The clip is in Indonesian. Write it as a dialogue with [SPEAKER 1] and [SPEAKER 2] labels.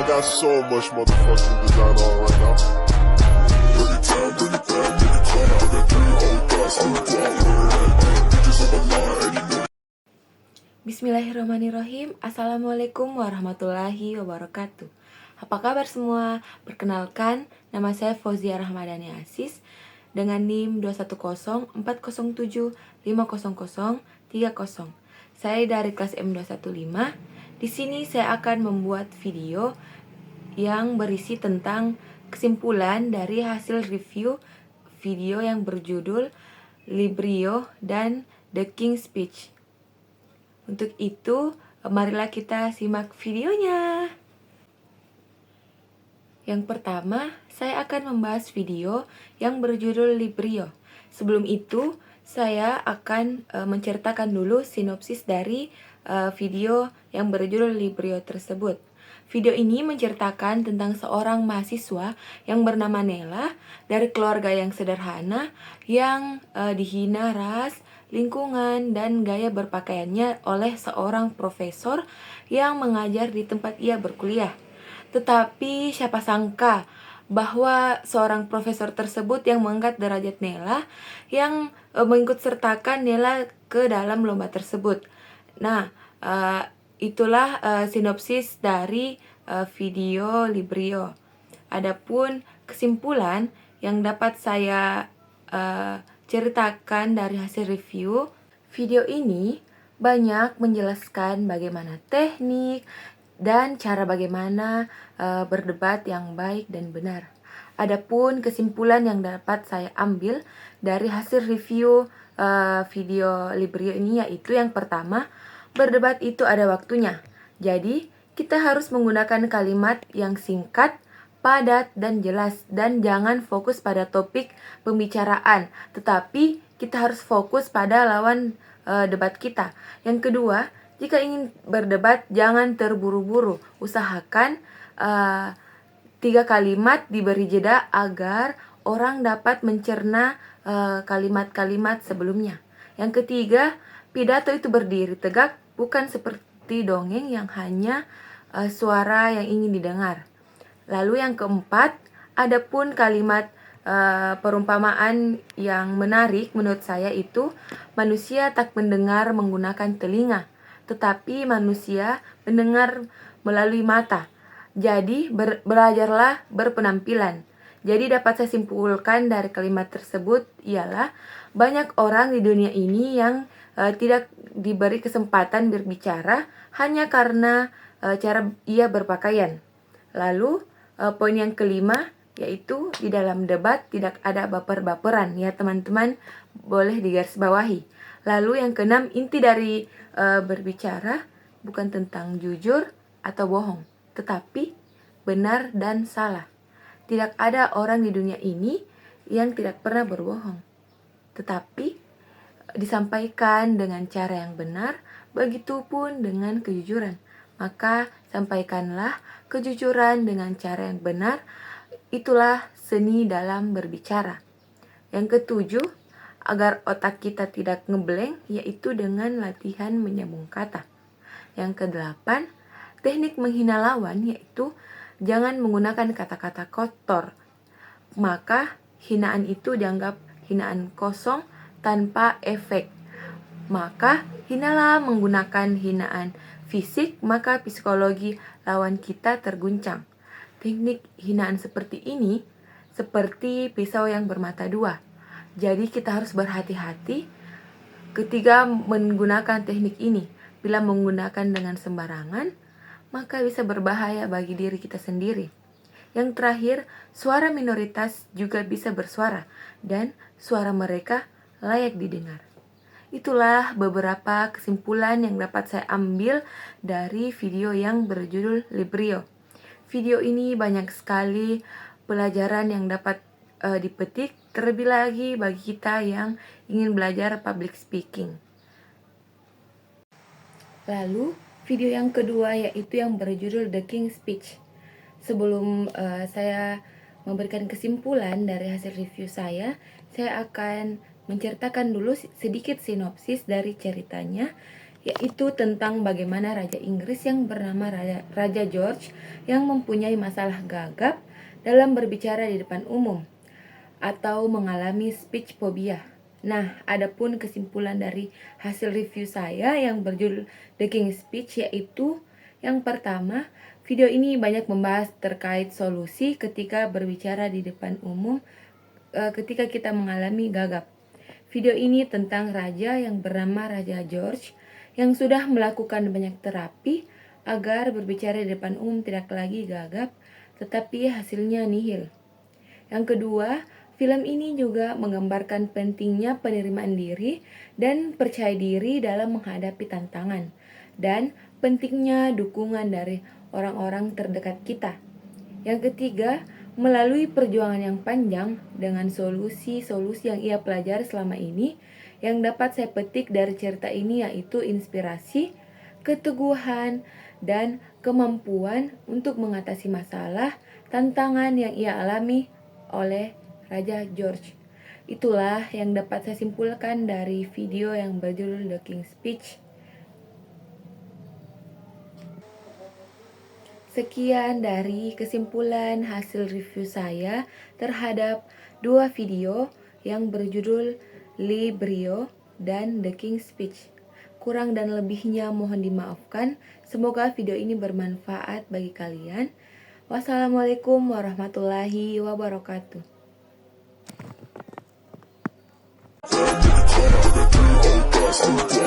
[SPEAKER 1] got so much motherfucking design on right now. Bring it down, bring it back, make it clap. I got 3 old thoughts, I'm the guap with it. Bitches on my line, and you know.
[SPEAKER 2] Bismillahirrahmanirrahim. Assalamualaikum warahmatullahi wabarakatuh. Apa kabar semua? Perkenalkan, nama saya Fauzia Rahmadani Aziz dengan NIM 21040750030. Saya dari kelas M215. Di sini saya akan membuat video yang berisi tentang kesimpulan dari hasil review video yang berjudul Librio dan The King's Speech. Untuk itu, marilah kita simak videonya. Yang pertama, saya akan membahas video yang berjudul Librio. Sebelum itu, saya akan menceritakan dulu sinopsis dari video yang berjudul Librio tersebut. Video ini menceritakan tentang seorang mahasiswa yang bernama Nela dari keluarga yang sederhana yang dihina ras, lingkungan, dan gaya berpakaiannya oleh seorang profesor yang mengajar di tempat ia berkuliah. Tetapi siapa sangka bahwa seorang profesor tersebut yang mengangkat derajat Nela yang mengikut sertakan Nela ke dalam lomba tersebut. Nah, itulah sinopsis dari video Librio. Adapun kesimpulan yang dapat saya ceritakan dari hasil review, video ini banyak menjelaskan bagaimana teknik dan cara bagaimana berdebat yang baik dan benar. Adapun kesimpulan yang dapat saya ambil dari hasil review video Librio ini yaitu yang pertama, berdebat itu ada waktunya. Jadi, kita harus menggunakan kalimat yang singkat, padat, dan jelas, dan jangan fokus pada topik pembicaraan, tetapi kita harus fokus pada lawan debat kita. Yang kedua, jika ingin berdebat jangan terburu-buru, usahakan 3 kalimat diberi jeda agar orang dapat mencerna kalimat-kalimat sebelumnya. Yang ketiga, pidato itu berdiri tegak, bukan seperti dongeng yang hanya suara yang ingin didengar. Lalu yang keempat, adapun kalimat perumpamaan yang menarik menurut saya itu, manusia tak mendengar menggunakan telinga, tetapi manusia mendengar melalui mata. Jadi belajarlah berpenampilan. Jadi dapat saya simpulkan dari kalimat tersebut ialah banyak orang di dunia ini yang tidak diberi kesempatan berbicara hanya karena cara ia berpakaian. Lalu poin yang kelima yaitu di dalam debat tidak ada baper-baperan, ya teman-teman, boleh digarisbawahi. Lalu yang keenam, inti dari berbicara bukan tentang jujur atau bohong, tetapi benar dan salah. Tidak ada orang di dunia ini yang tidak pernah berbohong, tetapi disampaikan dengan cara yang benar, begitupun dengan kejujuran. Maka sampaikanlah kejujuran dengan cara yang benar, itulah seni dalam berbicara. Yang ketujuh, agar otak kita tidak ngeblank, yaitu dengan latihan menyambung kata. Yang kedelapan, teknik menghina lawan, yaitu jangan menggunakan kata-kata kotor. Maka hinaan itu dianggap hinaan kosong tanpa efek. Maka hinalah menggunakan hinaan fisik, maka psikologi lawan kita terguncang. Teknik hinaan seperti ini seperti pisau yang bermata dua. Jadi kita harus berhati-hati ketika menggunakan teknik ini. Bila menggunakan dengan sembarangan, maka bisa berbahaya bagi diri kita sendiri. Yang terakhir, suara minoritas juga bisa bersuara dan suara mereka layak didengar. Itulah beberapa kesimpulan yang dapat saya ambil dari video yang berjudul Librio. Video ini banyak sekali pelajaran yang dapat dipetik, terlebih lagi bagi kita yang ingin belajar public speaking. Lalu, video yang kedua yaitu yang berjudul The King's Speech. Sebelum saya memberikan kesimpulan dari hasil review saya akan menceritakan dulu sedikit sinopsis dari ceritanya, yaitu tentang bagaimana Raja Inggris yang bernama Raja George yang mempunyai masalah gagap dalam berbicara di depan umum atau mengalami speech phobia. Nah, adapun kesimpulan dari hasil review saya yang berjudul The King's Speech yaitu yang pertama, video ini banyak membahas terkait solusi ketika berbicara di depan umum ketika kita mengalami gagap. Video ini tentang raja yang bernama Raja George yang sudah melakukan banyak terapi agar berbicara di depan umum tidak lagi gagap, tetapi hasilnya nihil. Yang kedua, film ini juga menggambarkan pentingnya penerimaan diri dan percaya diri dalam menghadapi tantangan, dan pentingnya dukungan dari orang-orang terdekat kita. Yang ketiga, melalui perjuangan yang panjang dengan solusi-solusi yang ia pelajari selama ini, yang dapat saya petik dari cerita ini yaitu inspirasi, keteguhan, dan kemampuan untuk mengatasi masalah, tantangan yang ia alami oleh Raja George. Itulah yang dapat saya simpulkan dari video yang berjudul The King's Speech. Sekian dari kesimpulan hasil review saya terhadap dua video yang berjudul Librio dan The King's Speech. Kurang dan lebihnya mohon dimaafkan. Semoga video ini bermanfaat bagi kalian. Wassalamualaikum warahmatullahi wabarakatuh.
[SPEAKER 1] Bad nigga, turn out that 3 old thoughts. I'm